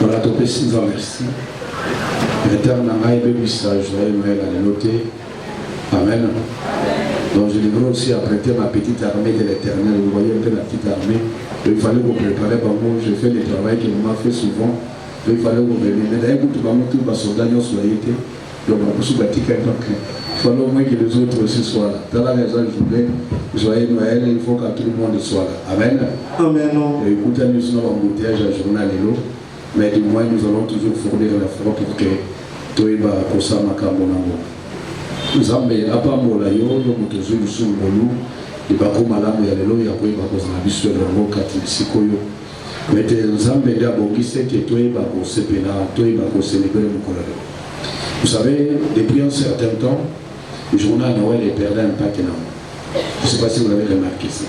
Voilà, donc merci. Réterne à Maïbe Bissage, joyeux Noël à noter. Amen. Donc je devrais aussi apprêter ma petite armée de l'éternel. Vous voyez un peu la petite armée. Il fallait vous préparer par moi. Je fais le travail qu'il m'a fait souvent. Il fallait vous préparer. Mais d'ailleurs, tout le monde, tout le soldat, nous sommes été. Donc, il fallait au moins que les autres aussi soient là. Dans la raison, je voulais, joyeux Noël, il faut que tout le monde soit là. Amen. Amen. Et écoutez, nous sommes en embouteillage à journal et l'eau. Mais du moins, nous allons toujours fournir l'effort pour que tout le monde puisse Zambe apa mola yo mutozulu sumbolu ibakoma lamu ya lelo ya kuiba kozana biso longo kati sikoyo mete Zambe ndia bongise ke toyeba ko sepela toyeba ko célébrer mukolalo. Vous savez, depuis un certain temps, le journal Noël est perdu un paquet là. Je ne sais pas si vous l'avez remarqué ça.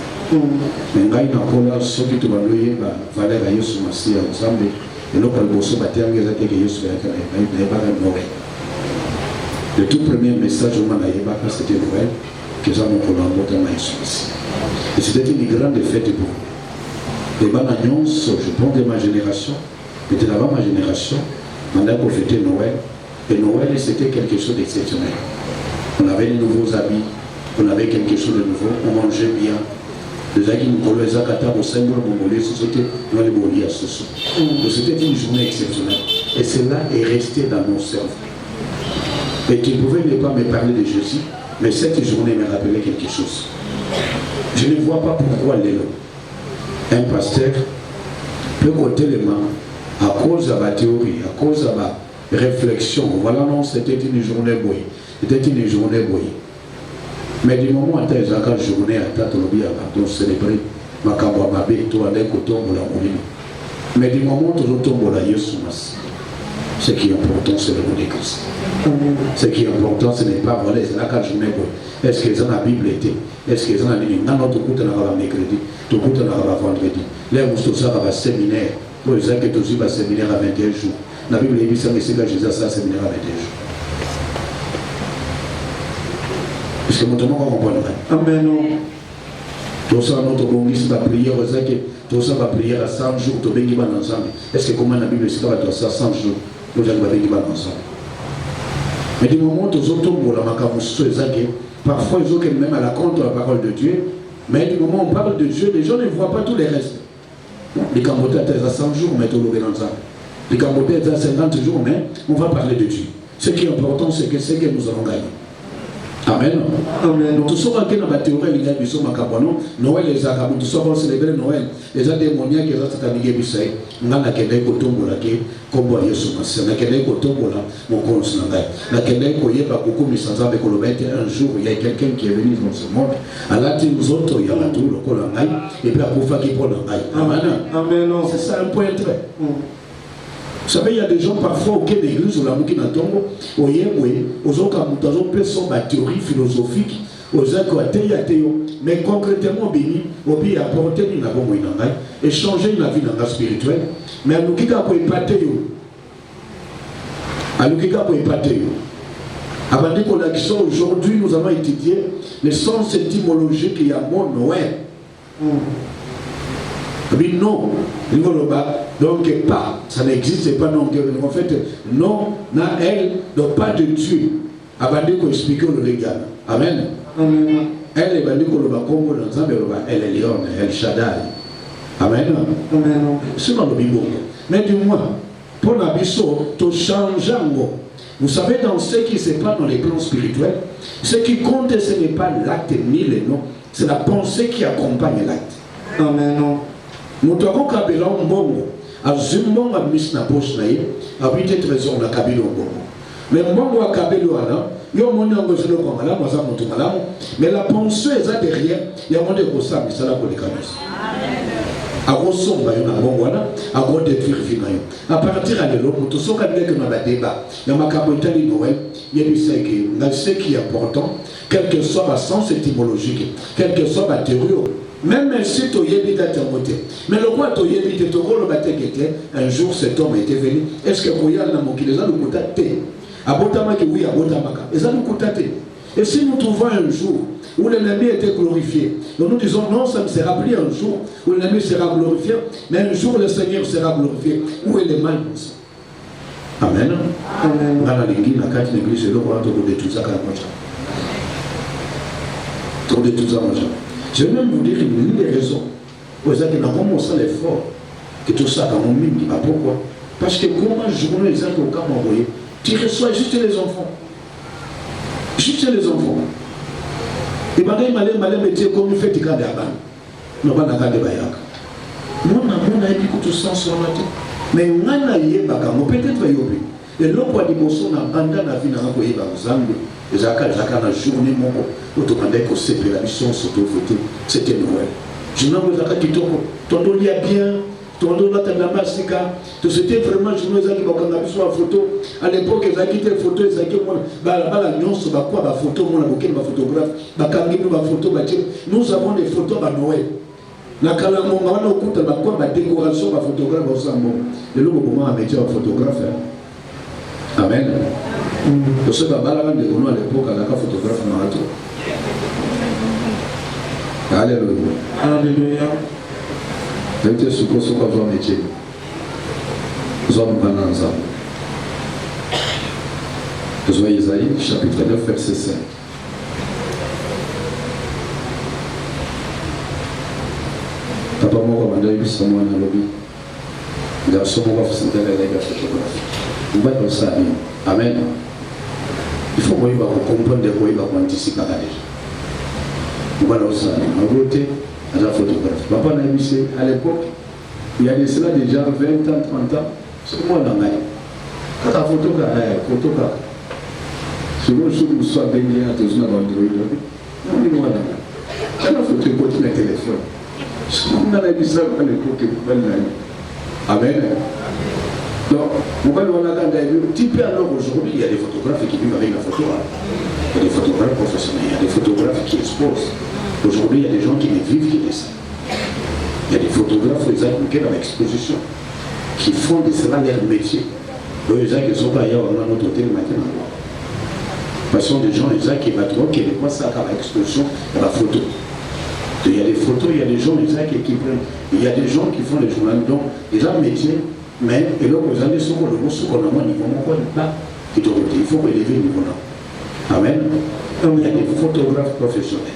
Mais ngai na kola soki to baloye ba valeur ya Yesu Masia Zambe et l'autre le bosso batenga za ke Yesu ya kana ba Noël. Le tout premier message au Manaïba, c'était Noël, que nous avons collaboré dans Maïsous. Et c'était une grande fête pour nous. Les Banagnons, je prends de ma génération, mais de là-bas ma génération, on a profité Noël. Et Noël, c'était quelque chose d'exceptionnel. On avait de nouveaux habits, on avait quelque chose de nouveau, on mangeait bien. Les amis nous collaient à Qatar au symbole mongolais, c'était dans les Boliers à Soso. Donc c'était une journée exceptionnelle. Et cela est resté dans nos cerveaux. Et qui pouvait ne pas me parler de Jésus, mais cette journée me rappelait quelque chose. Je ne vois pas pourquoi un pasteur peut côté les mains à cause de la théorie, à cause de la réflexion. Voilà, non, c'était une journée bouillie. C'était une journée bouillie. Mais du moment où tu as une journée, tu as célébré ma cabane, tu as un mais du moment où tu as tombé ce qui est important, c'est le nom de Christ. Ce qui est important, ce n'est pas voilà, c'est la carte journée. Est-ce qu'ils ont la Bible été? Est-ce qu'ils ont la ligne? Non, non, tout le monde a mercredi, tout le monde a vendredi. Là, vous avez un séminaire. Pour les gens qui ont un séminaire à 21 jours. La Bible dit que c'est Jésus a un séminaire à 21 jours. Est-ce que mon temps va comprendre? Amen. Tout ça, notre bonus, la prière, tout ça, la prière à 100 jours, tout le monde va ensemble. Est-ce que comment la Bible dit que ça 100 jours? Nous allons ensemble. Mais du moment où nous avons parfois ils ont même à la contre la parole de Dieu, mais du moment où on parle de Dieu, les gens ne voient pas tous les restes. Les Cambodgiens à 100 jours, mais tout le ensemble. Les Cambodgiens à 50 jours, mais on va parler de Dieu. Ce qui est important, c'est que nous allons gagner. Amen. Amen. Tout ce qui est dans la théorie, il y a des choses qui Noël, les Arabes, tout ça, on célébrer Noël. Les démoniaques qui sont sataniques, ils ont des cotombes qui comme Yesu Massia. Il y a des cotombes là, mon conseil. Il y a des beaucoup de sans avec le un jour, il y a quelqu'un qui est venu dans ce monde. À la tête nous autres, il y a tout le colonel et puis à Koufa qui prend l'angaï. Amen. Amen. C'est ça un point très. Vous savez, il y a des gens parfois auxquels l'église ou la mouki n'a tombe, aux autres sont ma théorie philosophique, aux athées, mais concrètement béni, au pays apporter une abonnement et changer la vie dans la spirituelle, mais à nous qui a pour épater, à nous qui a pour épater. Avant de qu'on a aujourd'hui, nous allons étudier le sens étymologique qu'il y a mot Noël. Oui, non, donc pas, ça n'existe pas non. En fait, non, na elle, donc pas de Dieu. Avant de qu'on explique le légal. Amen. Elle est bandée qu'on le Congo dans Zambie, elle est Léon, elle Shaddai. Amen. C'est dans le Bible. Mais du moins, pour la biseau, tout changeant. Vous savez, dans ce qui se passe dans les plans spirituels, ce qui compte, ce n'est pas l'acte ni le nom, c'est la pensée qui accompagne l'acte. Amen. Nous avons kabela mbongo, azumbongo a mis na poche na ye, a bité trésor na kabelo mbongo. Mais mbongo a kabelo ana, yo moni ngo zelo ko malamu za mutu malamu, mais la pensée est derrière, ya monde ko sa misala ko likamis. A resomba yo na mbongo ana, a go détruire vina yo. À partir de là, mutu soka bien que na ba débat, ya makabo itali Noël, il y a du ce qui est important, quel que soit le sens étymologique, quel que soit la théorie. Même si tu y es mais le roi un jour cet homme était venu. Est-ce que vous avez dit que vous avez dit que vous avez dit Et si nous trouvons un jour où l'ennemi était glorifié, donc nous disons non, ça ne sera plus un jour où l'ennemi sera glorifié, mais un jour le Seigneur sera glorifié. Où est le mal pour ça? Amen. Dans la l'église, la carte de l'église, c'est le roi de tout ça. De tout ça, je vais même vous dire une des raisons pour lesquelles nous avons commencé l'effort que tout ça, quand on dit, pourquoi? Parce que comment je les ai au camp envoyé, tu reçois juste les enfants. Juste les enfants. Et maintenant, il m'a dit comme il fait du cas d'Aban. Nous n'avons pas de bayak. Nous avons dit que tout ça sur la tête. Mais on a dit que peut-être qu'il y a et l'autre dit que son abandon a fini à envoyer par Zambie. Et Jacques a journée, mon automatique que c'est la mission sur tout photo. C'était Noël. Je n'en veux pas que tu ton lit a bien. Ton dos là, tu as la massika. C'était vraiment, je me disais qu'il y a une photo. À l'époque, ils ont quitté la photo, ils ont quitté la nuance, la photo, la photographe, la photo. Nous avons des photos à Noël. La calamon, on a écouté la décoration, la photographe, et le moment à mettre un photographe. Amen. Parce que à l'époque, à la photographe, Alléluia. Alléluia. C'était ce qu'on va voir métier. Nous avons un ensemble. Nous avons Isaïe, chapitre 9, verset 5. Papa, moi, je vais vous dire, moi, dans le lobby. Garçon, moi, je vais vous dire, les gars, photographe. Vous voyez comme ça, amen. Il faut qu'on comprenne de quoi il va anticiper déjà. Vous voyez comme ça, en beauté. À la photographe. Papa n'a mis à l'époque, il y a de cela déjà 20 ans, 30 ans, c'est moi dans la quand la photographe, c'est moi je vous sois baigné à tous dans l'Android. On dit moi dans la quand la photo est le téléphone. C'est comme dans la vie ça à l'époque, vous pouvez l'année. Amen. Donc, vous voyez, on a dans la vie, petit peu alors aujourd'hui, il y a des photographes qui vivent avec la photo. Il y a des photographes professionnels, il y a des photographes qui exposent. Aujourd'hui, il y a des gens qui ne vivent que de ça. Il y a des photographes qui sont dans l'exposition, qui font de cela leur métier. Eux, ils sont pas ailleurs, on a notre hôtel maintenant. Ce sont des gens qui battent, qui ne voient ça qu'à l'exposition, à la photo. Il y a des photos, il y a des gens qui prennent. Il y a des gens qui font les journaux. Donc, ils ont un métier, mais et là, vous allez sur le mot, sur le niveau, il faut élever le niveau là. Amen. Il y a des photographes professionnels.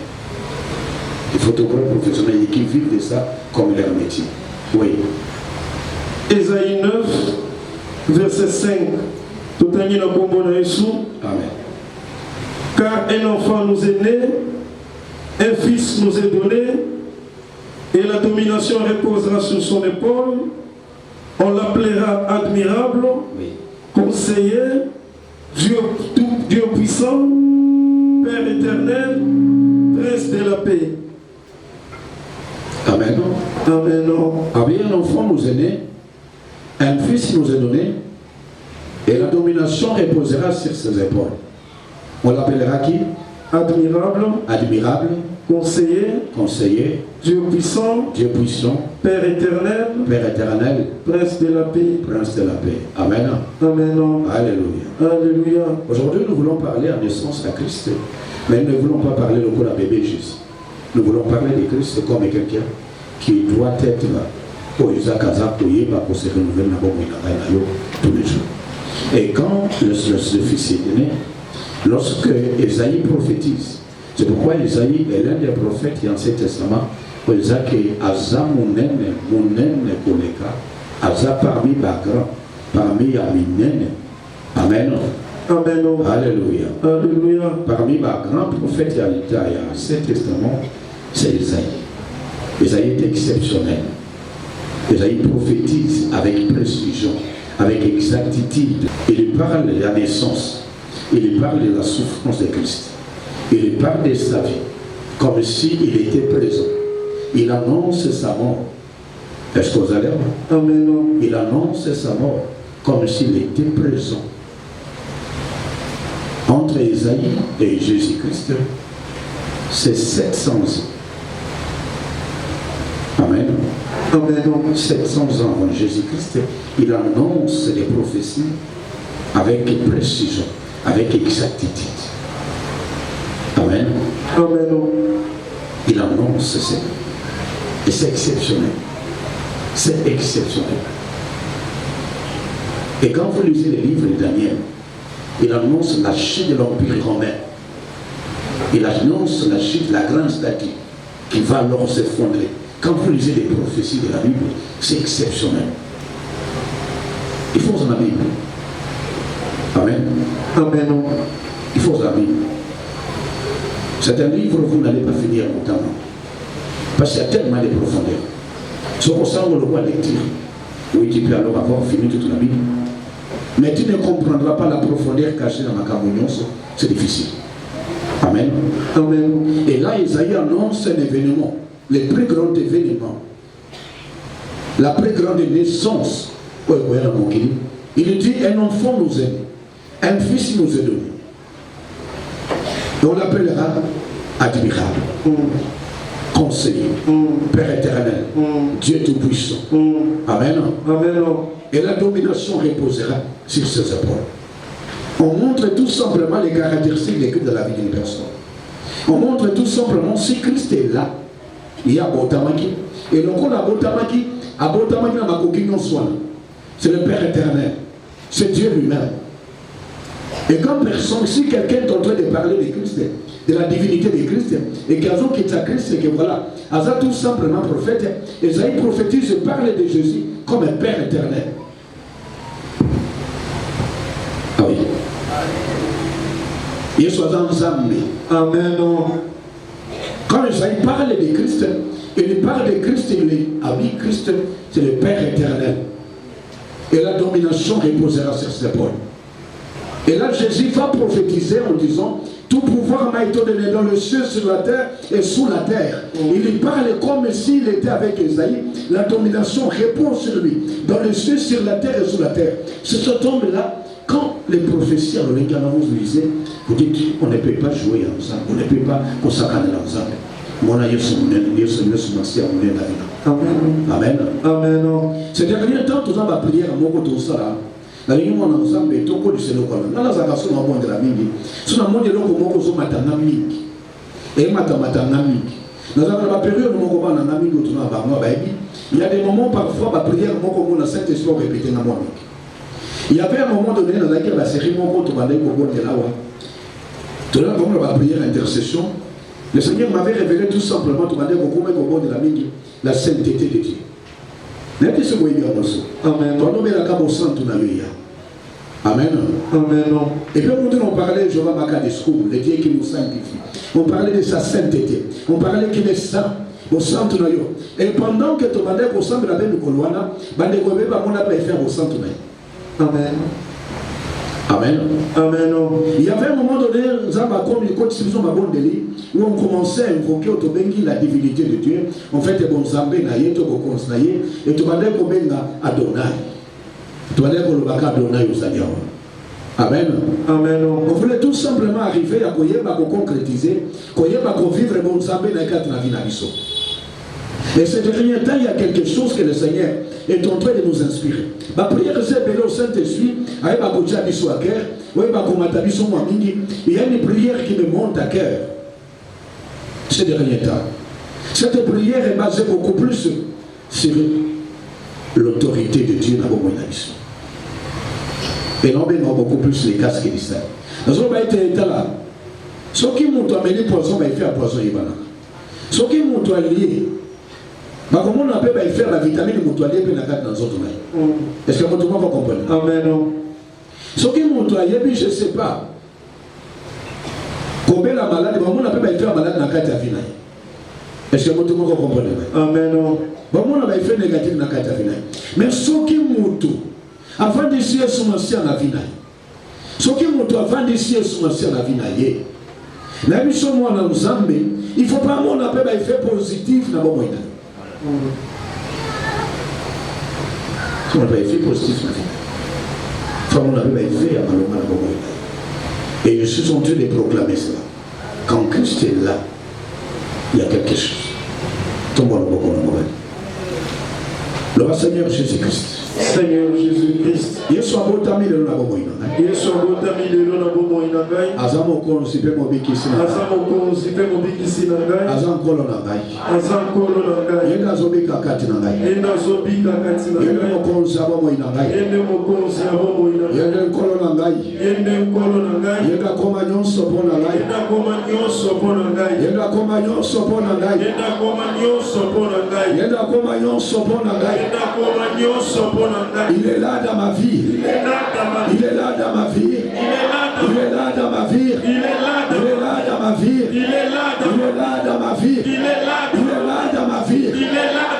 Des photographes professionnels qui vivent de ça comme leur métier. Oui. Ésaïe 9, verset 5. Amen. Car un enfant nous est né, un fils nous est donné, et la domination reposera sur son épaule. On l'appellera admirable, oui. Conseiller, Dieu puissant, Père éternel, Prince de la paix. Amen. Amen. Un enfant nous est né, un fils nous est donné, et la domination reposera sur ses épaules. On l'appellera qui? Admirable. Admirable. Conseiller. Dieu puissant. Père éternel. Prince de la paix. Amen. Amen. Alléluia. Aujourd'hui, nous voulons parler en essence à Christ, mais nous ne voulons pas parler de la bébé Jésus. Nous voulons parler de Christ comme quelqu'un qui doit être pour se renouveler tous les jours. Et quand le fils est né, lorsque Esaïe prophétise, c'est pourquoi Esaïe est l'un des prophètes qui Ancien Testament, où il dit que Aza Mounen Koleka, Aza parmi Bagra, parmi Aminen. Amen. Amen. Alléluia. Alléluia. Parmi les grands prophètes qui ont été à l'Ancien Testament, c'est Esaïe. Esaïe est exceptionnel. Esaïe prophétise avec précision, avec exactitude. Il parle de la naissance. Il parle de la souffrance de Christ. Il parle de sa vie, comme s'il était présent. Il annonce sa mort. Est-ce que vous allez? Amen. Il annonce sa mort, comme s'il était présent. Entre Esaïe et Jésus-Christ, c'est 700 ans. Amen. Amen. 700 ans avant Jésus-Christ, il annonce les prophéties avec précision, avec exactitude. Amen. Amen. Il annonce ça. Et c'est exceptionnel. C'est exceptionnel. Et quand vous lisez les livres de Daniel, il annonce la chute de l'Empire romain. Il annonce la chute de la grande statue qui va alors s'effondrer. Quand vous lisez les prophéties de la Bible, c'est exceptionnel. Il faut la Bible. Amen. Amen. Il faut la Bible. C'est un livre que vous n'allez pas finir notamment. Parce qu'il y a tellement de profondeur. Ce qu'on sent, on le voit lecture. Oui, tu peux alors avoir fini toute la Bible. Mais tu ne comprendras pas la profondeur cachée dans ma communion. C'est difficile. Amen. Amen. Et là, Isaïe annonce un événement. Le plus grand événement. La plus grande naissance. Il dit, un enfant nous est né. Un fils nous est donné. Et on l'appellera admirable. Conseiller, Père éternel, Dieu tout-puissant. Amen. Amen. Et la domination reposera sur ses épaules. On montre tout simplement les caractéristiques de la vie d'une personne. On montre tout simplement si Christ est là, il y a Botamaki. Et donc on a Botamaki dans ma coquille en soi. C'est le Père éternel. C'est Dieu lui-même. Et quand personne, si quelqu'un est en train de parler de Christ, de la divinité de Christ, et qu'il y a un qui est à Christ, et que voilà, Asa tout simplement prophète, Esaïe prophétise et parle de Jésus comme un Père éternel. Ah oui. Il soit dans Zambé. Amen. Quand Esaïe parle de Christ, il parle de Christ, il est, ah oui, Christ, c'est le Père éternel. Et la domination reposera sur ses épaules. Et là, Jésus va prophétiser en disant, tout pouvoir m'a été donné dans le ciel, sur la terre et sous la terre. Il parle comme s'il était avec Esaïe. La domination repose sur lui, dans le ciel, sur la terre et sous la terre. C'est cet homme-là, quand les prophéties à l'Olégana vous disaient, vous dites, on ne peut pas jouer ensemble, on ne peut pas consacrer ensemble. Amen. Amen. Ces derniers temps, tout ça va prier à mon côté. La ligne mon ensemble est au cours du Sénégal. Dans la zagation, on va de la mini. Sur la monde de l'eau, on va matanamique. Et matanamique. Dans la période où on va en ami, il y a des moments parfois, la prière, on a cette histoire répétée dans moi. Il y avait un moment donné dans laquelle la série mon côté, on va aller au de là. Tout le monde va prier l'intercession. Le Seigneur m'avait révélé tout simplement, tout le monde de la mini, la sainteté de Dieu. Amen. Amen. Amen. Et puis on parlait de Jéhovah Makadeskou, le Dieu qui nous sanctifie. On parlait de sa sainteté. On parlait qu'il est saint. Au centre. Et pendant que tu bandais au centre de la même Koloana, bandé Gobé, on a pas fait au centre. Amen. Amen. Amen. Il y avait un moment donné, où on commençait à invoquer la divinité de Dieu. En fait, bon Zambé naïe, to bon naïe, et tu bandais Gobenga Adonai. Tu bandais Golobaka Adonai aux Seigneur. Amen. Amen. On voulait tout simplement arriver à Koyeba concrétiser, Koyeba vivre bon Zambé naïe na vie nabiso. Et ces derniers temps, il y a quelque chose que le Seigneur est en train de nous inspirer. Ma prière, c'est que le Saint-Esprit, il y a une prière qui me monte à cœur. Ces derniers temps. Cette prière est basée beaucoup plus sur l'autorité de Dieu dans le monde. Et non, beaucoup plus les casques et les saints. Nous avons été là. Ce qui m'ont amené poison, il fait un poison. Ce qui m'ont lié. Comment on peut faire la vitamine motoyée dans les autres mains? Est-ce que vous comprenez? Amen. Ce qui est motoyé, je ne sais pas. Combien la malade, comment on peut faire malade dans la carte à vie? Est-ce que vous comprenez? Amen. Comment on peut faire négatif dans la carte à vie? Mais ce qui est moto, avant de s'y essuyer dans la vie, ce qui est moto, avant de s'y essuyer dans la vie, la mission moi dans Zambé, il ne faut pas qu'on appelle un effet positif dans le monde. On n'a pas effet positif. Il faut qu'on appelle un effet à Maloma. Et je suis en train de proclamer cela. Quand Christ est là, il y a quelque chose. Tombe le bon moment. Le Seigneur Jésus-Christ. Seigneur Jésus-Christ. Yesu abotami lelo na bomoi na ngai. Yesu abotami lelo na bomoi na ngai. Aza mokonzi mpe mobikisi na ngai. Aza mokonzi mpe mobikisi na ngai. Aza nkolo na ngai. Aza nkolo na ngai. Ye azobika kati na ngai. Ye azobika kati na ngai. Ye mokonzi ya bomoi na ngai. Ye mokonzi ya bomoi na ngai. Ye nkolo na ngai. Ye nkolo na ngai. Ye akoma nyonso mpo na ngai. Ye akoma nyonso mpo na ngai. Ye akoma nyonso mpo na ngai. Ye akoma nyonso mpo na ngai. Ye akoma nyonso mpo na ngai. Ye akoma nyonso mpo na ngai. Il est là dans ma vie. Il est là dans ma vie. Il est là dans ma vie. Il est là dans ma vie. Il est là dans ma vie. Il est là dans ma vie. Il est là dans ma vie. Il est là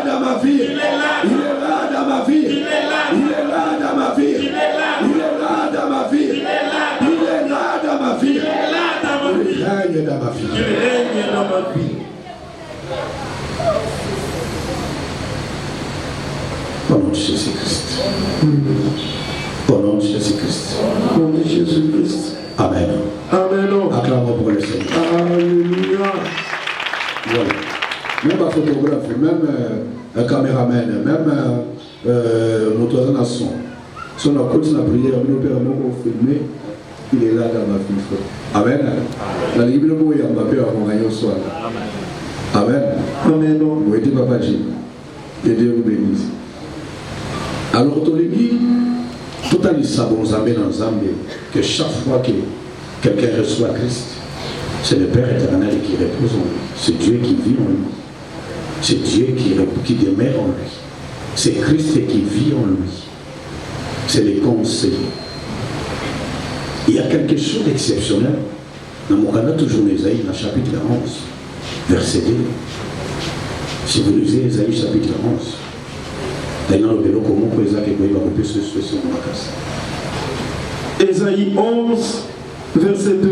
dans ma vie. Il est là dans ma vie. Il est là dans ma vie. Il est là dans ma vie. Il est là dans ma vie. Il règne dans ma vie. Il règne dans ma vie. Au nom de Jésus-Christ. Au nom de Jésus-Christ. Au nom de Jésus-Christ. Amen. Amen. Acclamons pour le Seigneur. Alléluia. Voilà. Même un photographe, même un caméraman, même notre nation. Si on a continué la prière, nous pouvons filmer. Il est là dans ma vie. Amen. La Bible est en Mbappé avant gagner au soir. Amen. Amen. Vous êtes Papa Jim. Que Dieu vous bénisse. Alors, tout en sabon Zambé dans Zambé, que chaque fois que quelqu'un reçoit Christ, c'est le Père éternel qui repose en lui. C'est Dieu qui vit en lui. C'est Dieu qui demeure en lui. C'est Christ qui vit en lui. C'est le conseiller. Il y a quelque chose d'exceptionnel. Dans mon canal, toujours Ésaïe, dans le chapitre 11, verset 2. Si vous lisez Ésaïe, chapitre 11, Ésaïe 11, verset 2.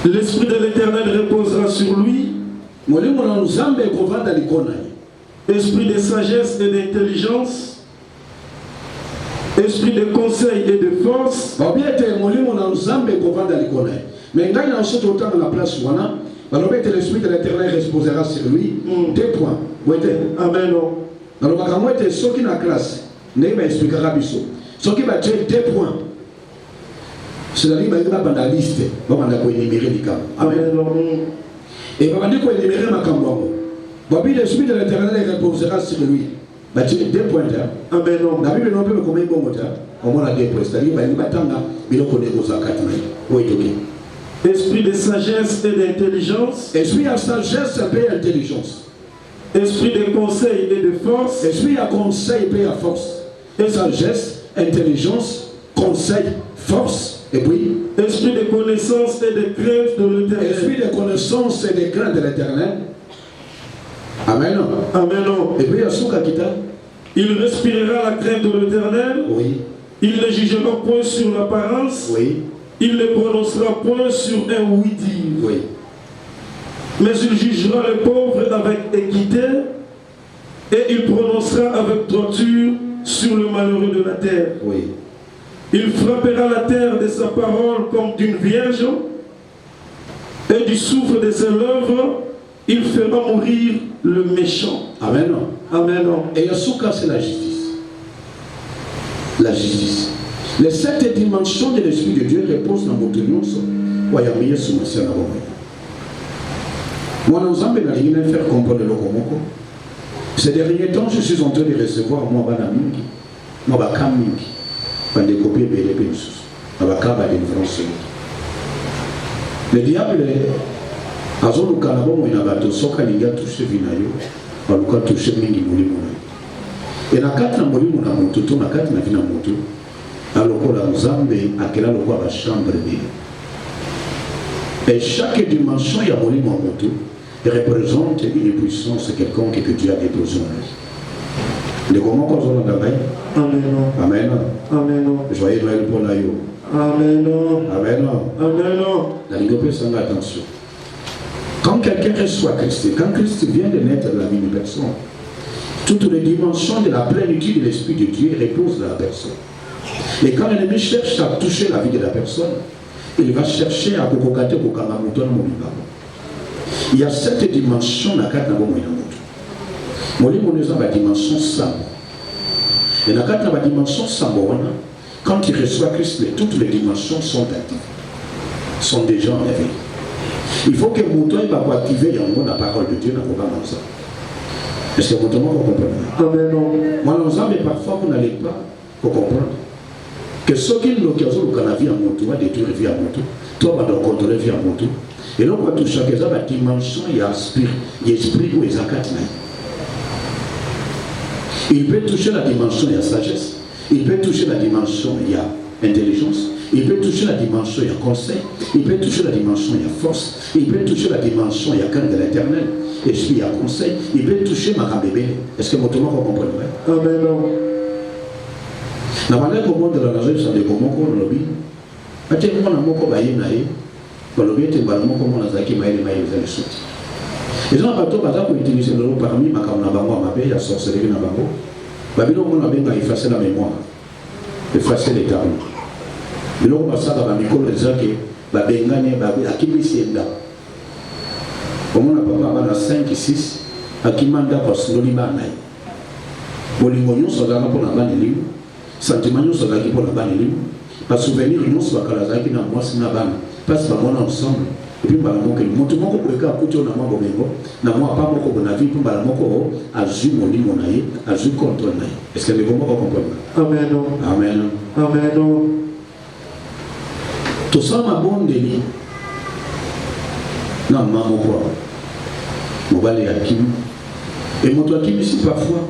L'Esprit de l'Éternel reposera sur lui. Esprit de sagesse et d'intelligence. Esprit de conseil et de force. L'Esprit de l'Éternel reposera sur lui. 2 points. Amen. Alors, quand on est ceux qui na classe, ne va expliquer rabiso. Ceux qui va dire 2 points. C'est-à-dire qu'il va dans la liste, on va énumérer les cas. Amen. Et on va dire qu'on énumérer ma cambo. Babi l'Esprit de l'Éternel reposera sur lui. Va dire 2 points. Amen. La Bible non plus comme un bon mot. On a 2 points. C'est-à-dire qu'il va tanga, il va connaître aux actes. Oui, ok. Esprit de sagesse et d'intelligence. Esprit de sagesse et d'intelligence. Esprit de conseil et de force. Esprit à conseil et à force. Et sagesse, intelligence, conseil, force. Et puis, esprit de connaissance et de crainte de l'Éternel. Esprit de connaissance et de crainte de l'Éternel. Amen. Amen. Et puis, il respirera la crainte de l'Éternel. Oui. Il ne jugera point sur l'apparence. Oui. Il ne prononcera point sur un oui-dire. Oui. Mais il jugera les pauvres avec équité et il prononcera avec droiture sur le malheureux de la terre. Oui. Il frappera la terre de sa parole comme d'une vierge et du souffle de ses lèvres, il fera mourir le méchant. Amen. Amen. Et Yasuka, c'est la justice. La justice. Les 7 dimensions de l'Esprit de Dieu reposent dans votre union. Moi, nous avons faire comprendre le Komoko. Ces derniers temps, je suis en train de recevoir moi, Banamiki, moi, Bakamiki, pour des copies de l'Épésus, Abakaba de France. Le diable est à zone Kanabo, il a battu Soka, il a touché Vinayo, il a touché Mingi Moulimouna. Et na 4 ans, Moulimouna Moutou, na 4 ans, Vina Moutou, alors qu'on a Zambé, à quelle heure on va chambre de. Et chaque dimension, il y a Moulimouna Moutou. Représente une puissance quelconque que Dieu a déposée en lui. De comment qu'on s'en a. Amen. Amen. Amen. Joyeux Noël pour l'aïe. Amen. Amen. Amen. La Ligue peut s'en attention. Quand quelqu'un reçoit Christ, quand Christ vient de naître dans la vie d'une personne, toutes les dimensions de la plénitude de l'Esprit de Dieu reposent dans la personne. Et quand l'ennemi cherche à toucher la vie de la personne, il va chercher à cococater au Kamamuton Moubibabo. Il y a 7 dimensions dans la carte de la molimo nous avons la dimension sambo. Et dans la carte de la dimension sambo, quand tu reçois Christ, toutes les dimensions sont actives, sont déjà en éveil. Il faut que mon temps va activer la parole de Dieu dans le programme. Est-ce que mon temps va comprendre? Amen. Moi, nous avons parfois vous n'allez pas comprendre que ce qui nous a la vie à mon tour, va détruire la vie à mon tour, toi, va contrôler la vie à mon tour. Et là, on va toucher à la dimension, il y a l'esprit ou les actes. Il peut toucher la dimension, il y a sagesse. Il peut toucher la dimension, il y a intelligence. Il peut toucher la dimension, il y a conseil. Il peut toucher la dimension, il y a force. Il peut toucher la dimension, il y a cœur de l'éternel. Et puis il y a conseil. Il peut toucher ma bébé. Est-ce que mon tour va comprendre? Amen. Dans la monde de la nation, ça dépend de l'objet. Parce que moi, je suis un peu de l'objet, je suis un peu de l'objet. Les gens ont utilisé le mot parmi ma il y a sorcellerie dans Bango. Babylone, on a effacé la mémoire, effacer les tableaux. Mais là, on va savoir que les gens qui ont été on a 5 et 6 à qui manda pour se nommer. Bolingo sont là pour la banne libre, sentiments sont là pour la banne libre, pas souvenir nous soit que la zaki na moi c'est na banne, passe par moi ensemble. Et puis, mon tout le monde peut écouter na moi bolingo, na moi pas mon ko na vie pour la moko azu mon lit mon aïe, azu contre naïe. Est-ce que les gens comprennent? Amen. Amen. Amen. Tout ça m'a bon délit. Non, maman quoi. On va aller à Kim. Et mon toit Kim ici parfois,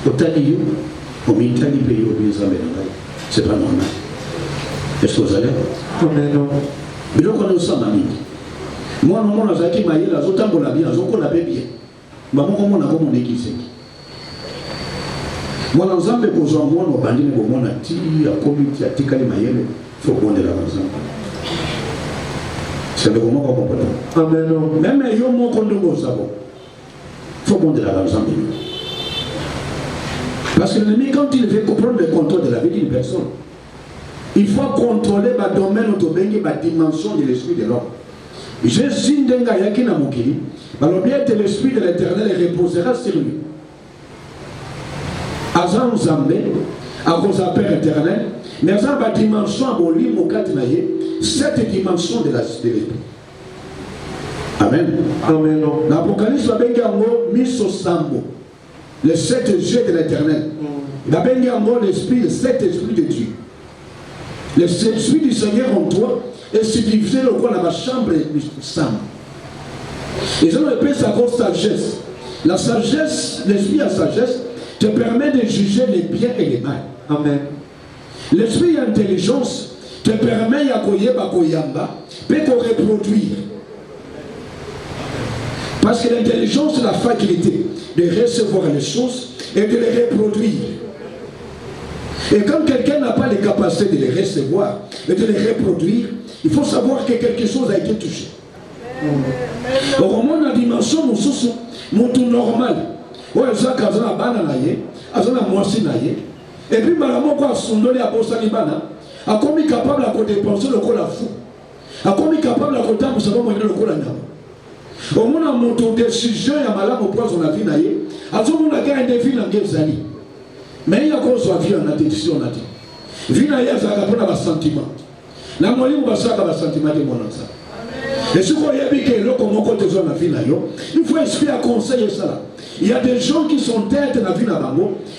au Taliyo, au Mitali pays au Bizarre, c'est pas normal. Est-ce que vous allez? Amen. Mais donc on est au sang ami. Moi, non, on a zaki maïe, la zota bon la bien, la zoko la bien. Maman, comment on a comme on est qui c'est? Moi, dans un peu de choses, moi, on a bandit, on a dit, à comité, à tikali maïe, il faut qu'on ait la raison. C'est le moment qu'on comprend. Amen. Même si on a un savon, il faut qu'on ait la raison. Parce que l'ennemi, quand il veut comprendre le contrôle de la vie d'une personne, il faut contrôler le domaine de la dimension de l'esprit de l'homme. Jésus n'a pas dit que l'esprit de l'éternel reposera sur lui. Azan Zambé, à cause de Père éternel, mais dans la dimension cette dimension de l'esprit. Amen. Amen. L'Apocalypse va bien mis au sambo, les 7 yeux de l'éternel. Il va bien l'esprit, les 7 esprits de Dieu. L'esprit du Seigneur en toi est subdivisé au coin de la chambre du sambo. Et ça nous appelle ça comme sagesse. La sagesse, l'esprit à sagesse, te permet de juger les biens et les mal. Amen. L'esprit d'intelligence te permet de reproduire. Parce que l'intelligence c'est la faculté de recevoir les choses et de les reproduire. Et quand quelqu'un n'a pas les capacités de les recevoir et de les reproduire, il faut savoir que quelque chose a été touché. Au moment de la dimension, nous sommes normal. Et puis, a commis capable de dépenser le col à fou. A commis capable de compter pour savoir le col à nyama. Au moment où mon décision est malade au poison de la vie, a tout le monde a gagné des vies dans les années. Mais il y a qu'on soit vie en décision. Vie n'a pas de sentiment. La moyenne va faire un sentiment de mon enfant. Et ce qu'on y a dit que l'eau comme on compte sur la vie, il faut expliquer à conseiller ça. Il y a des gens qui sont têtes dans la vie là-bas.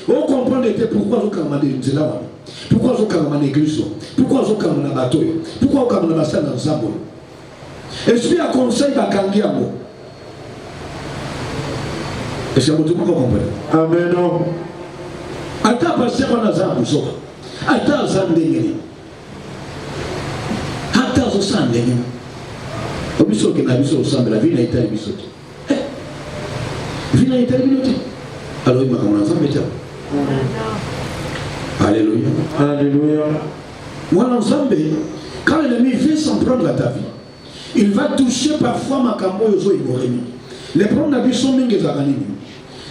On comprend pourquoi ils ont des là. Pourquoi ils ont des églises? Pourquoi ils ont des bateaux? Pourquoi ils ont des bassins dans le sable? Expliquer à conseiller à Kangiamo. Et c'est un peu comprendre. Amen. Ata passer on a ça pour ata zandengeni. Ata zo sandengeni. Obiso ke na biso sambela vie na itali biso. Vie na itali biso. Alors il m'a commencé à mettre. Alléluia. Alléluia. Moi l'ensemble, quand l'ennemi veut s'en prendre à ta vie, il va toucher parfois ma cambo yozo igoremi. Les problèmes d'habitude mingi zaganini.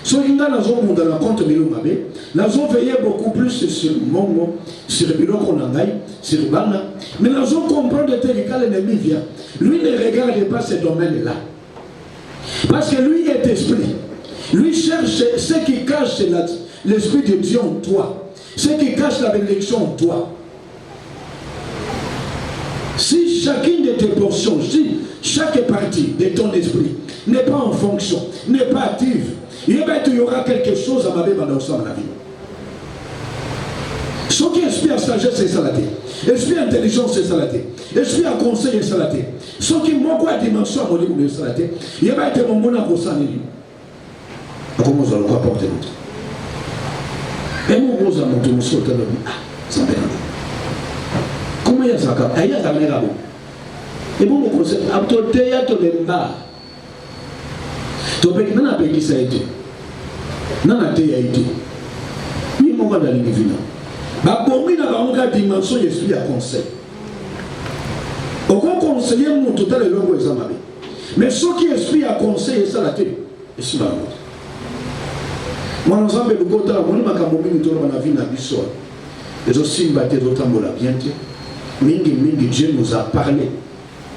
So inga nazo munda la compte milo mabe, nazo veiller beaucoup plus sur mongo, sur biloko nangai, sur bana, mais nazo comprendre que quand l'ennemi vient, lui ne regarde pas ces domaines-là. Parce que lui est esprit. Lui cherche ce qui cache l'esprit de Dieu en toi. Ce qui cache la bénédiction en toi. Si chacune de tes portions, si chaque partie de ton esprit n'est pas en fonction, n'est pas active, il y aura quelque chose à ma vie dans la vie. Ce qui est esprit à sagesse, c'est ça la tête. Esprit à intelligence, c'est ça la tête. Esprit à conseil, c'est ça la tête. Ce qui manque à dimension à mon niveau, c'est ça la tête. Il y a été mon bon à conseiller. Comment vous allez apporter l'autre? Et mon gros amour, tout le monde se retrouve. Ah, ça va. Comment il y a ça? Il y a ça, mais là-bas. Et bon, mon conseil, après, il y a tout le monde. Tu peux dire, non, non, ça a été. Non, non, ça a été. Oui, mon gars, dans l'île divine. Bah, pour moi, dans la dimension, je suis à conseil. Au conseiller, mon total est l'homme qui est ma vie. Mais ce qui est esprit à conseil, c'est ça la tête. Et c'est ma vie. Moi, nous avons beaucoup de temps, nous avons beaucoup de temps dans la vie, dans la vie. Et aussi, nous avons beaucoup de temps bien. Mingi, Dieu nous a parlé.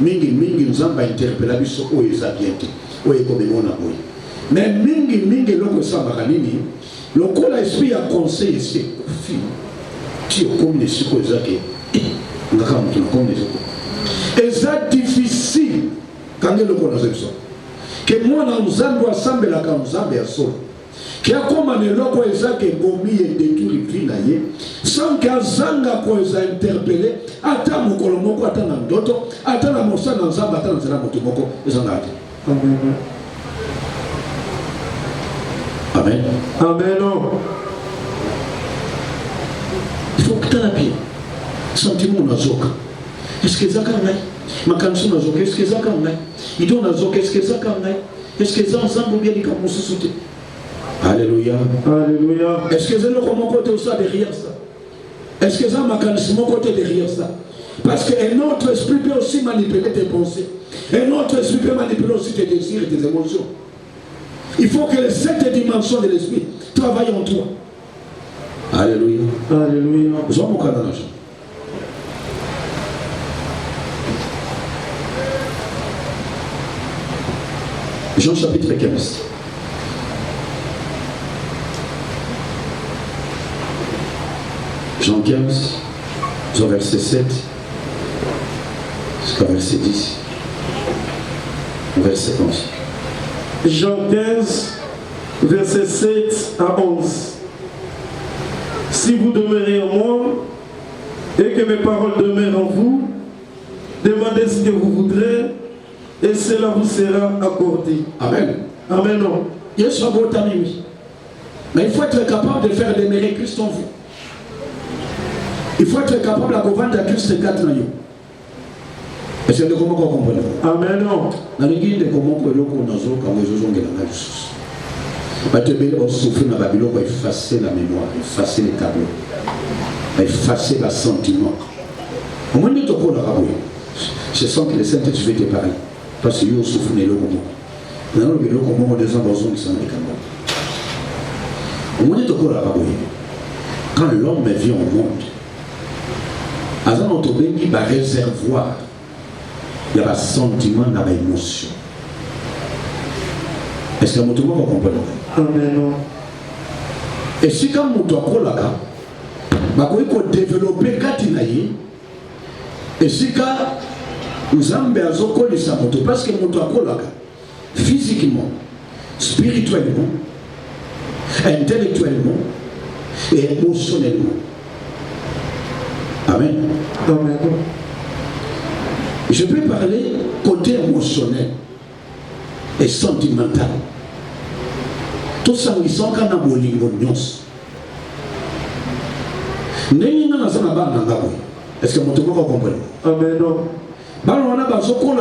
Mingi, nous avons interpellé la vie sur où il a bien. Où il est comme on a voulu. Mais mingi, l'homme qui est ma vie, le coup l'esprit a conseillé, c'est tu es comme les psychosés. Et c'est difficile quand il le connaît ça. Que moi, nous avons ensemble la nous à solo. Qui a commandé l'eau qui est gomi et détruit le vie sans qu'un zanga qu'on les a interpellés, attends mon colombo, attends un d'autres, attends la mossa dans un bâton dans un motomoko, les en a dit. Amen. Amen. Il faut que tu aies la pied. Sentiment on a zoka. Est-ce que ça quand même? Ma canson a zoka, est-ce que ça quand même? Il donne à zoka, est-ce que ça quand même? Est-ce que ça ensemble bien dit comme on se soutient? Alléluia. Alléluia. Est-ce que c'est le comment côté aussi derrière ça? Est-ce que c'est un mécanisme côté derrière ça? Parce qu'un autre esprit peut aussi manipuler tes pensées. Un autre esprit peut manipuler aussi tes désirs et tes émotions. Il faut que les 7 dimensions de l'esprit travaillent en toi. Alléluia. Alléluia. Jean mon canage. Jean chapitre 15. Jean 15, verset 7 jusqu'à verset 10, verset 11. Jean 15, verset 7 à 11. Si vous demeurez en moi et que mes paroles demeurent en vous, demandez ce que vous voudrez et cela vous sera accordé. Amen. Amen. Yes, mais il faut être capable de faire demeurer Christ en vous. Il faut être capable de vendre à Christ 4 ans. Est-ce que comment on comprend? Amen. Dans l'église de comment on a quand les gens ont la on souffre dans Babylone pour effacer la mémoire, effacer les tableaux, effacer le sentiment. Au moins, nous avons je sens que les Saint-Esprit te parlent. Parce que nous souffrons de l'eau. Nous avons le comment des gens qui sont les camarades. Au moins, nous avons quand l'homme vient au monde, avant notre béni, il va réservoir. Il y a un sentiment, il y a une émotion. Est-ce que vous comprenez? Amen. Et si quand vous avez développé Katinaï, et si quand vous avez parce que vous avez physiquement, spirituellement, intellectuellement et émotionnellement. Amen. Amen. Je peux parler côté émotionnel et sentimental. Tout ça, ils sont quand même au niveau de nous. Est-ce que vous comprenez? Amen. On a besoin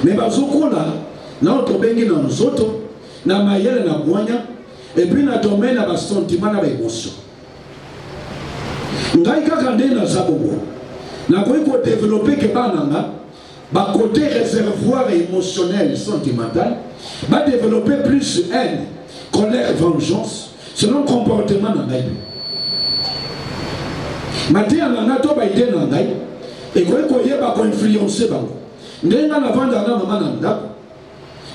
mais bazokola na otobengi na nzoto na mayele na mwanya et puis na domaine na sentiment na émotion. Ngai kaka nde na zabongo na ko développer que bananga ba côté réservoir émotionnel sentimental va développer plus haine, colère, vengeance selon comportement na ngai. Matia na to ba ide na ngai et ko yeba ko influencer bango. Ndenga na vanda na mama na ndako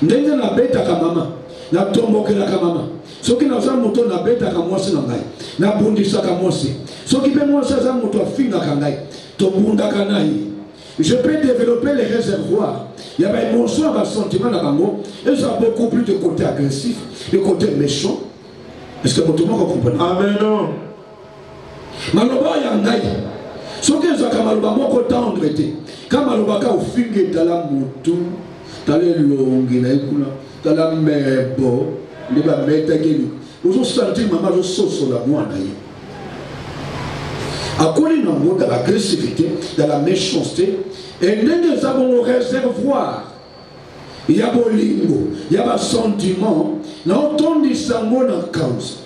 ndenge na beta ka mama na tombokela ka mama soki na za moto na beta ka mwasi na ngai na bundisa ka mwasi soki pe mwasi za moto afinga ka ngai to bunda ka nai. Je peux développer les réservoirs. Il y a des émotions, des sentiments là bango et ça a beaucoup plus de côté agressif, de côté méchant. Est-ce que tout le monde comprend? Amen. Maloba ya ngai soki ezaka maloba moko tendre te ka maloba ka ofinge tala mutu tala elongi na ekuna tala mebo nde bametaki ozosentir mama azososola mwana ye akoli nango dans l'agressivité, dans la méchanceté et ndenge eza bongo réservoir ya bolingo ya basentiment na otondisa ngo na cause.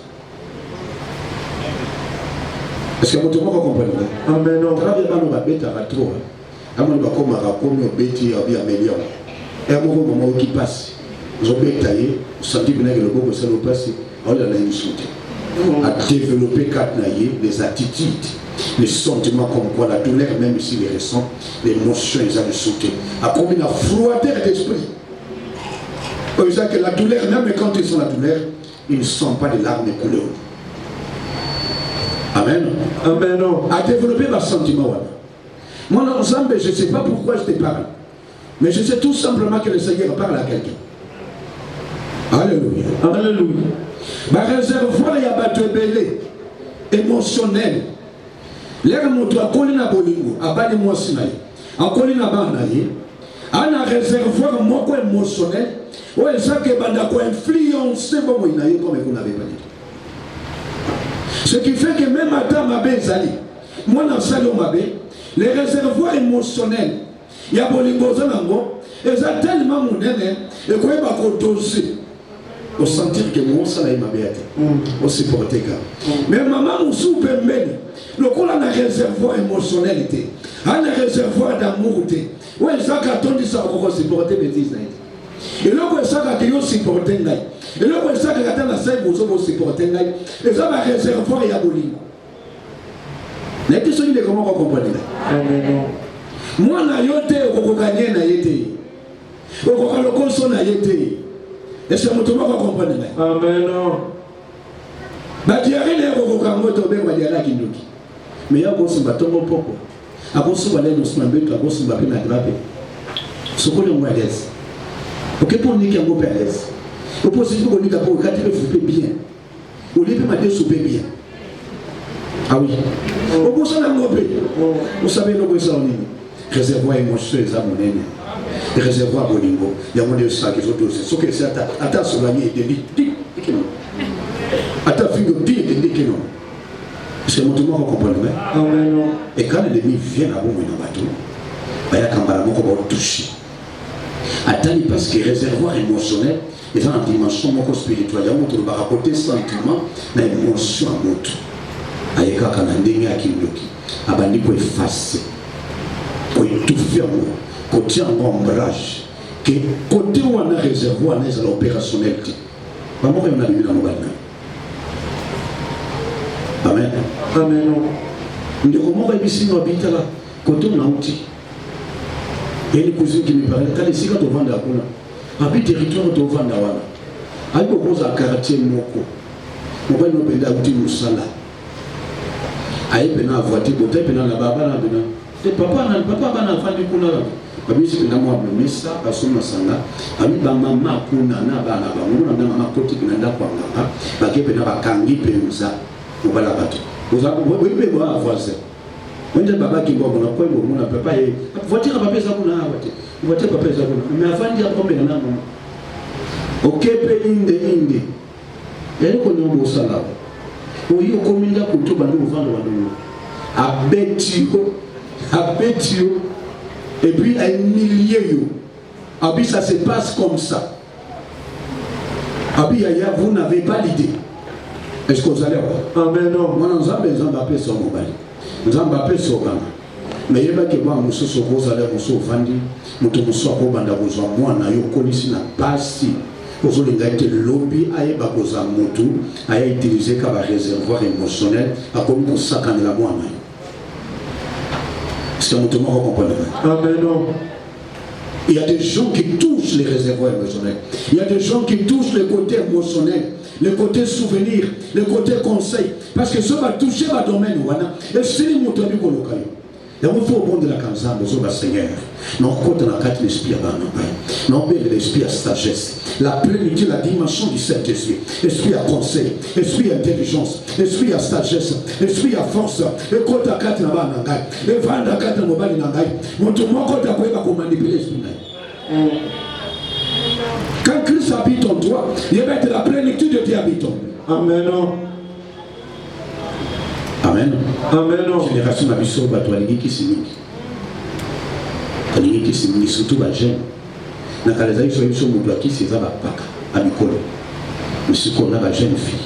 Est-ce que vous comprenez? Amen. Travailler dans le bête à trop. À mon comme à comme au bêti à bien amélioré. Et à mon moment qui passe, je vais tailler, sentir que le beau ça nous passe, on a une santé. À développer quatre naïs, les attitudes, les sentiments comme quoi la douleur, même si les ressent, l'émotion, ils ont le sauter. À combien la froideur d'esprit. Pour que la douleur, même quand ils sont la douleur, ils ne sentent pas de larmes couleur. Amen. Amen. À développer ma sentiment. Moi, ensemble, je ne sais pas pourquoi je te parle. Mais je sais tout simplement que le Seigneur parle à quelqu'un. Alléluia. Alléluia. Ma réservoir, il y a battu belé émotionnel. L'air moto a collé na bolingo, a bani moi sinaï. A collé na banaï. A un réservoir moko émotionnel. Ouais, ça que banda ko influencer bon inaï comme vous n'avez pas dit. Ce qui fait que même à Tamabé Zali, moi dans Salon Mabé, les réservoirs émotionnels, il y a bolingo zanango, et ça tellement mon nene, et quoi il va doser. Au sentir que mon salaire m'a bien été, au supporter car. Mais maman nous soupe même, le coup là un réservoir émotionnel était, un réservoir d'amour était. Ouais, ça quand on dit ça, on va supporter bêtises. Et là, on ça quand on supporter ngai. Et là, on ça quand on a ça, on va supporter ngai. Et ça va réservoir et abolir. La question est comment on comprend. Moi na yote on va gagner na yote. On va le consommer na yote. Est-ce que vous comprenez? Amen. Mais il y a aussi un bâton pour à cause de l'aide de ce moment, à cause de la peine à graver. Ce qu'on est moins à l'aise. Ok, pour nous qui est un peu à l'aise. Au possible qu'on nous pour quand il faut bien. Au lieu de me souper bien. Ah oui. Au bout de ça, vous savez, nous sommes réservoir émotionnel, les amours. Les réservoirs bolingo, il y a moins de ça qui sont tous. Ce que c'est à ta soigner et dit que non. À ta fille dit que non. C'est mon tour qu'on comprend. Et quand l'ennemi vient à vous dans le bateau, il y a un camarade qui va toucher. Attendez parce que les réservoirs émotionnels, ils ont une dimension spirituelle. Il y a un autre côté sentiment, mais émotion à l'autre. Il y a un déni à qui il y a un pour effacer, pour étouffer moi. Côté en ombrage, que côté où on a réservoir, on a l'opérationnalité. Pas moi, on a vu dans nos balles. Amen. Amen. On dit comment on va ici, on habite là. Côté on a outil. Il y a une cousine qui me parlait, quand les cigares te vendent à Kuna, habite territoire te vendent à Wana. Aïe, on pose à quartier Moko. On va nous payer à outil Moussala. Aïe, on a voiture, on a la baba, on a papa, on a vendu Kuna. Babisi na mwa mesa basoma sanga ami ba mama kuna na bana ba ngona na mama koti kinanda kwa ngaka bakepe na bakangi penza obala bato oza webe ba voisin wende baba ki bobo na kwebo mona papa ye voiture papa za kuna awate voiture papa za kuna mais afandi akombe na mama okepe inde yale ko nyombo sala oyo kominda kutuba ndo vando bandu abetio et puis un millier. Abi ça se passe comme ça. Abi yaya vous n'avez pas l'idée. Est-ce que vous allez voir? Amen. Moi nous avons besoin d'appeler sur mobile. Nous avons appelé sur Ghana. Mais il y a que moi nous sommes vous allez vous sauver. Nous sommes sur Kobanda vous en moi na yo connaissez na passi. Vous allez gagner le lobby aye ba koza mutu aye utiliser comme réservoir émotionnel à comme pour ça quand la moi na. C'est un mot comprendre. Amen. Il y a des gens qui touchent les réservoirs émotionnels. Il y a des gens qui touchent le côté émotionnel, le côté souvenir, le côté conseil. Parce que ça va toucher ma domaine. Et c'est les moutons du local. Et on faut au bon de la canzane, le Seigneur. Non, quand on a quatre l'esprit à non, mais l'esprit à sagesse. La plénitude, la dimension du Saint-Esprit. Esprit à conseil, esprit à intelligence, esprit à sagesse, esprit à force. Et quand on a quatre là-bas, et vendre à quatre mobile nangai. Mon tout le monde, quand on a manipuler l'esprit. Quand Christ habite en toi, il va être la plénitude de Dieu habitant. Amen. Amen. Amen. Génération Mabiso, Batoaligi qui s'y mit. Surtout les jeunes. Dans les années, ils sont qui s'y va à Mikolo. Mais ce qu'on a, la jeune fille,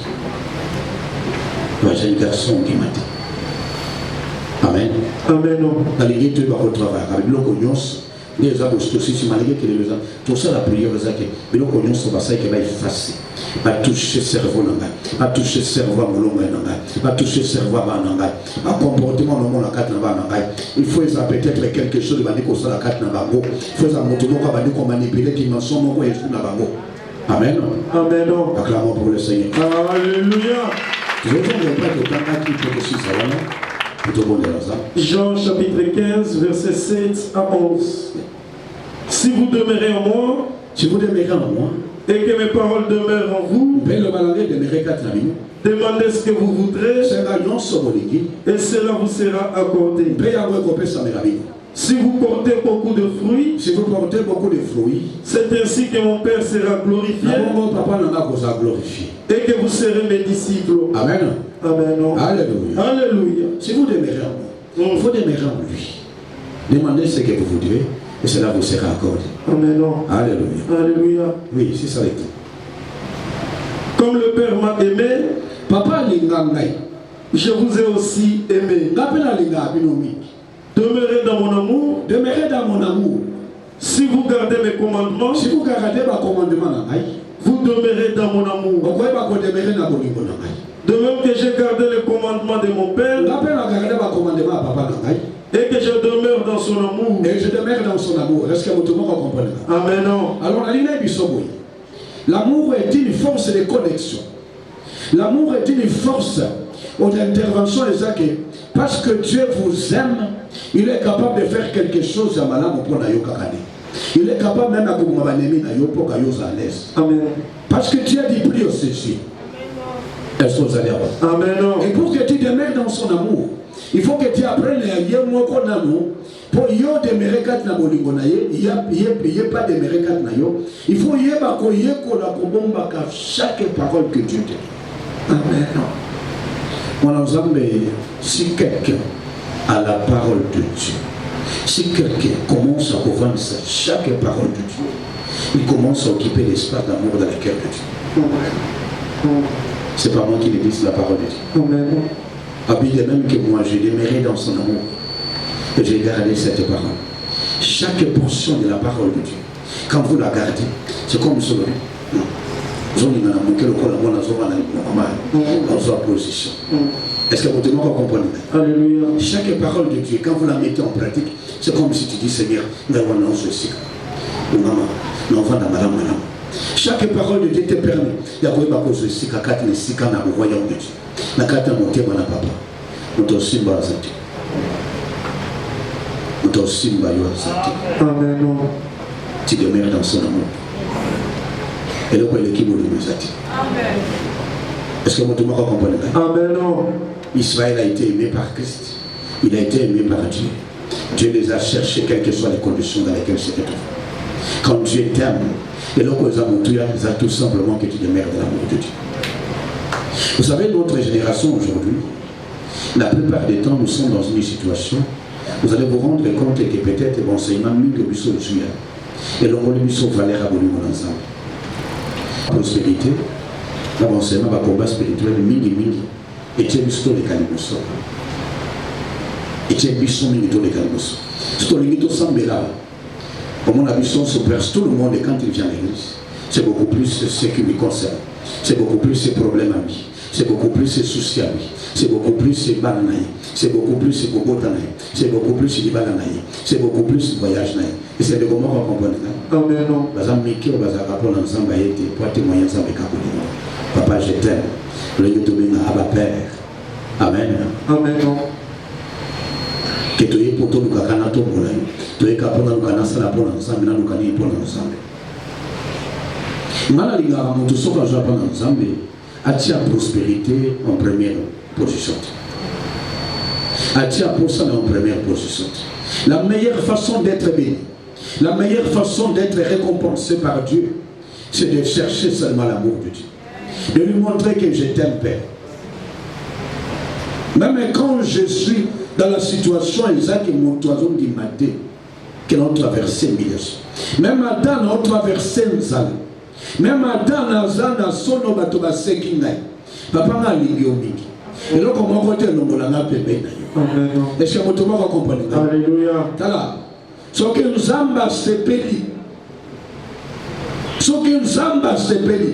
la jeune garçon qui m'a dit. Amen. Amen. Dans les guettes, tu vas au travail. Avec l'ocognos, les gens aussi, si malgré que les gens, tout ça, la prière, mais l'ocognos, on va ça qui va effacer. Pas toucher le cerveau, pas toucher le cerveau à mon pas toucher le cerveau à mon un comportement dans mon carte. Il faut peut-être quelque chose de manier la carte. Il faut qu'on manipule la dimension de l'esprit. Amen. Amen. Acclamons pour le Seigneur. Alléluia. Je ne veux pas que quelqu'un qui peut aussi savoir. Jean chapitre 15, verset 7 à 11. Si vous demeurez en moi, et que mes paroles demeurent en vous, demandez ce que vous voudrez, et cela vous sera accordé. Si vous portez beaucoup de fruits, c'est ainsi que mon Père sera glorifié, et que vous serez mes disciples. Amen. Amen. Alléluia. Alléluia. Si vous demeurez en moi, il faut demeurer en lui. Demandez ce que vous voudrez, et cela vous sera accordé. Amen. Alléluia. Alléluia. Oui, c'est ça. Comme le Père m'a aimé, Papa lingangai, je vous ai aussi aimé. Demeurez dans mon amour. Demeurez dans mon amour. Si vous gardez mes commandements, si vous gardez ma commandement, vous demeurez dans mon amour. De même que j'ai gardé les commandements de mon Père, et que je demeure dans son amour. Et je demeure dans son amour. Est-ce que vous comprenez? Amen. Alors, l'amour est une force de connexion. L'amour est une force d'intervention. Parce que Dieu vous aime, il est capable de faire quelque chose à Malam pour Nayo Kakane. Il est capable même à vous pour à l'aise. Amen. Parce que Dieu a dit prie au Jésus. Amen. Et pour que tu demeures dans son amour, il faut que tu apprennes à y pour y demeurer quatre na bolingo na ye, il y a pas demeurer quatre na yo. Il faut y chaque parole que Dieu dit. Amen. Mon ensemble, si quelqu'un a la parole de Dieu, si quelqu'un commence à comprendre chaque parole de Dieu, il commence à occuper l'espace d'amour dans le cœur de Dieu. C'est pas moi qui le dis, c'est la parole de Dieu. Amen. Habile même que moi, je demeurais dans son amour et j'ai gardé cette parole. Chaque portion de la parole de Dieu, quand vous la gardez, c'est comme ce que position. Est-ce que vous devez comprendre? Alléluia. Chaque parole de Dieu, quand vous la mettez en pratique, c'est comme si tu dis Seigneur, chaque parole de Dieu te permet d'avoir ma cause ici, quand tu es ici, quand tu es voyant de Dieu. Na kata motema na papa. Mutosimba zati. Mutosimba yo zati. Amen. Tu demeures dans son amour. Et le quoi l'équipe de zati. Amen. Est-ce que vous pouvez comprendre? Amen. Israël a été aimé par Christ. Il a été aimé par Dieu. Dieu les a cherchés, quelles que soient les conditions dans lesquelles se retrouvent. Quand Dieu t'aime, et le quoi ils ont tout simplement que tu demeures dans l'amour de Dieu. Vous savez, notre génération aujourd'hui, la plupart des temps, nous sommes dans une situation, vous allez vous rendre compte que peut-être l'enseignement que nous sommes et l'enseignement valeur à volume ensemble. La prospérité, l'enseignement va combat spirituel, mini, et tu es bisto de Kalimoso. Et tu es bisto mini de Kalimoso. C'est ton limite au Sambela. Comme on a bisto se perce tout le monde quand il vient à l'église. C'est beaucoup plus ce qui me concerne. C'est beaucoup plus ses problèmes à lui. C'est beaucoup plus ses soucis à lui. C'est beaucoup plus ses balanaïs. C'est beaucoup plus ses bobotanaïs. C'est beaucoup plus ses balanaïs. C'est beaucoup plus ses voyages. Et c'est de comment on comprend. Amen. Papa, je t'aime. Le YouTube à Abba Père. Amen. Amen. Que tu es pour toi, nous avons tout pour nous. Tu es capable de nous faire ça pour nous ensemble, nous avons pour nous ensemble. Malgré que nous avons tout ça pour nous ensemble, attire la prospérité en première position. Attire pour ça en première position. La meilleure façon d'être béni, la meilleure façon d'être récompensé par Dieu, c'est de chercher seulement l'amour de Dieu. De lui montrer que je t'aime, Père. Même quand je suis dans la situation, Isaac et mon toison qui m'a dit que nous avons traversé Midas. Même Adam a traversé Nzal. Même Adam a son nom à Tobasé Kingai. Papa m'a ligé au Miki. Et là, comment on va dire nous l'avons bébé. Est-ce que vous comprenez? Alléluia. Voilà. Ce que nous avons sepeli. Ce que nous avons sepeli.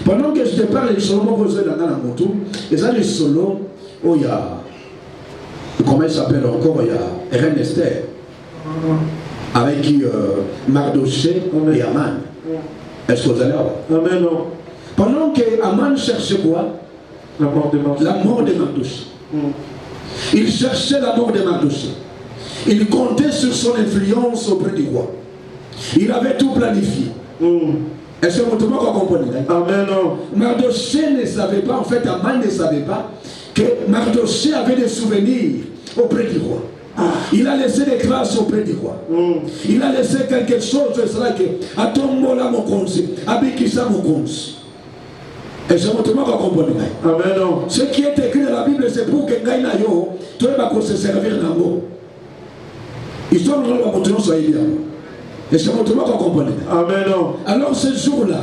Pendant que je te parle, les solos vous êtes dans la moto. Et ça, les solos, oh, il y a. Comment il s'appelle encore? Il y a Reine Esther. Avec qui Mardoché et Aman. Est-ce que vous allez avoir? Amen. Pendant que Aman cherchait quoi? La mort de Mardoché. La mort de Mardoché. Il cherchait la mort de Mardoché. Il comptait sur son influence auprès du roi. Il avait tout planifié. Est-ce que vous comprenez? Amen. Mardoché ne savait pas, en fait, Aman ne savait pas que Mardoché avait des souvenirs auprès du roi. Il a laissé des traces auprès du roi. Il a laissé quelque chose, c'est cela que Atombola Mokonzi, Abikisa Mokonzi. Et je vous comprendre. Amen. Ce qui est écrit dans la Bible, c'est pour que Gaïna Yo, tu vas se servir dans l'eau. Histoire de la continuer sur Elia. Et je vous comprendre. Amen. Alors ce jour-là,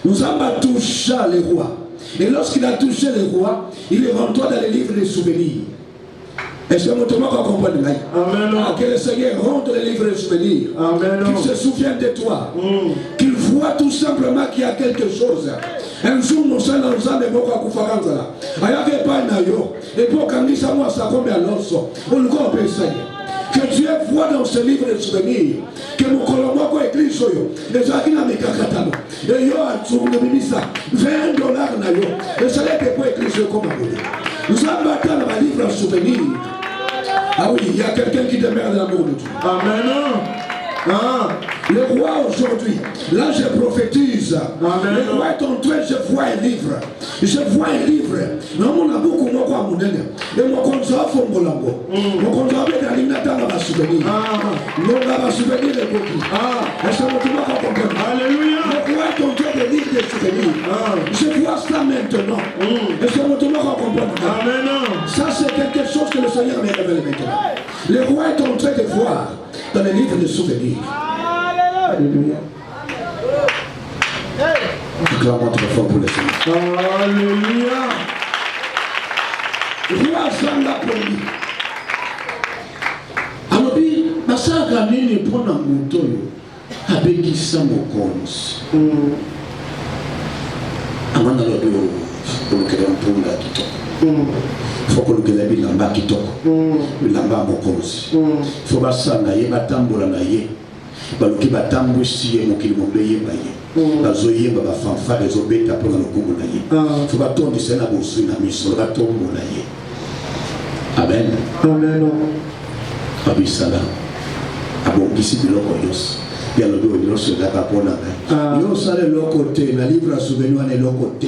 nous avons touché le roi. Et lorsqu'il a touché le roi, il est rentré dans les livres des souvenirs. Est-ce que vous comprenez? Amen. Que le Seigneur rentre les livres des souvenirs. Amen. Qu'il se souvienne de toi. Qu'il voit tout simplement qu'il y a quelque chose. Un jour, nous sommes dans le beaucoup à Koufaranzala. Ayake pas nayo. Et pour qu'on dise à moi, ça comme à l'osso. On le comprend, Seigneur. Que Dieu voit dans ce livre de souvenirs que mon colombo a écrit sur eux. Les gens qui n'ont pas katano. Et yo a tout le ministre. $20 nayo. Et ça n'est pas écrit sur comme nous avons battu dans le livre de souvenirs. Ah oui, il y a quelqu'un qui demeure dans l'amour de Dieu. Amen. Le roi aujourd'hui, là je prophétise. Amen. Le roi est en train, je vois un livre. Je vois un livre. Non, mon amour, comment quoi, mon aîné. Et mon contrat, faut mon amour. Mon contrat, c'est dans l'immédiat, on va souvenir. Non, on va souvenir les coquilles. Est-ce que vous comprenez? Alléluia. Le roi est en train de lire des souvenirs. Je vois ça maintenant. Est-ce que vous comprenez? Amen. Ça, c'est quelque chose que le Seigneur m'a révélé maintenant. Le roi est en train de voir dans les livres de souvenirs. Alléluia. Acclamons très fort pour le Seigneur. Alléluia. Roi Zanga Poli. Alors, basaka nini pona mutoyo abekisa mokonzi. Amana lodo olukela mpunga kitoko. Faut que le bilamba kitoko. Bilamba mokonzi. Faut basanga ye batambola na ye. Baluki batambu siye mokili mombeye baye. Bazoyemba ba fanfare ezobeta pona lokumu na ye. Faut batondisa na bosu na miso batombola ye. Amen. Amen. Abisala. Abongisi biloko yos. Ya lodo yos la kapona. Yo sale lokote na livre à souvenir na lokote.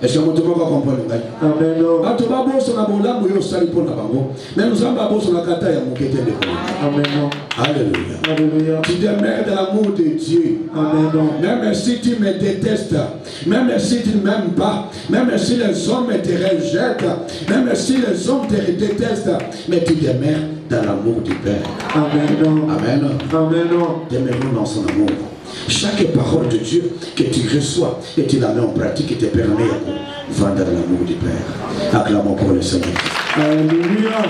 Est-ce que vous comprenez? Amen. Bato baboso na bolambo yo sali pona bango. Mais nous avons baboso na kata ya mokete de ko. Amen. Alléluia. Alléluia. Tu demeures dans l'amour de Dieu. Amen. Même si tu me détestes, même si tu ne m'aimes pas, même si les hommes te rejettent, même si les hommes te détestent, mais tu demeures dans l'amour du Père. Amen. Amen. Amen. Demeurons dans son amour. Chaque parole de Dieu que tu reçois et tu la mets en pratique et te permet de vendre l'amour du Père. Acclamons pour le Seigneur. Alléluia.